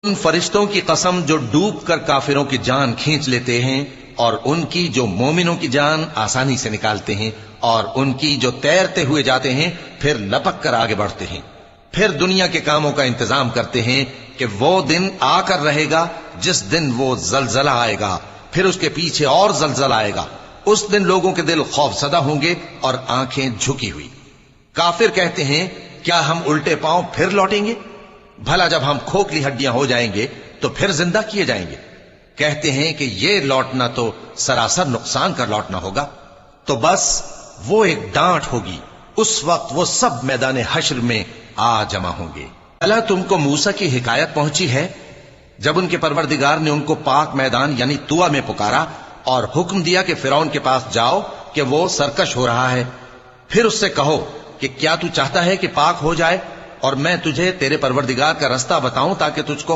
ان فرشتوں کی قسم جو ڈوب کر کافروں کی جان کھینچ لیتے ہیں اور ان کی جو مومنوں کی جان آسانی سے نکالتے ہیں اور ان کی جو تیرتے ہوئے جاتے ہیں پھر لپک کر آگے بڑھتے ہیں، پھر دنیا کے کاموں کا انتظام کرتے ہیں کہ وہ دن آ کر رہے گا جس دن وہ زلزلہ آئے گا، پھر اس کے پیچھے اور زلزلہ آئے گا، اس دن لوگوں کے دل خوف زدہ ہوں گے اور آنکھیں جھکی ہوئی۔ کافر کہتے ہیں کیا ہم الٹے پاؤں پھر لوٹیں گے؟ بھلا جب ہم کھوکھلی ہڈیاں ہو جائیں گے تو پھر زندہ کیے جائیں گے؟ کہتے ہیں کہ یہ لوٹنا تو سراسر نقصان کر لوٹنا ہوگا۔ تو بس وہ ایک ڈانٹ ہوگی، اس وقت وہ سب میدان حشر میں آ جمع ہوں گے۔ اللہ تم کو موسیٰ کی حکایت پہنچی ہے جب ان کے پروردگار نے ان کو پاک میدان یعنی طوٰ میں پکارا اور حکم دیا کہ فرعون کے پاس جاؤ کہ وہ سرکش ہو رہا ہے، پھر اس سے کہو کہ کیا تو چاہتا ہے کہ پاک ہو جائے اور میں تجھے تیرے پروردگار کا رستہ بتاؤں تاکہ تجھ کو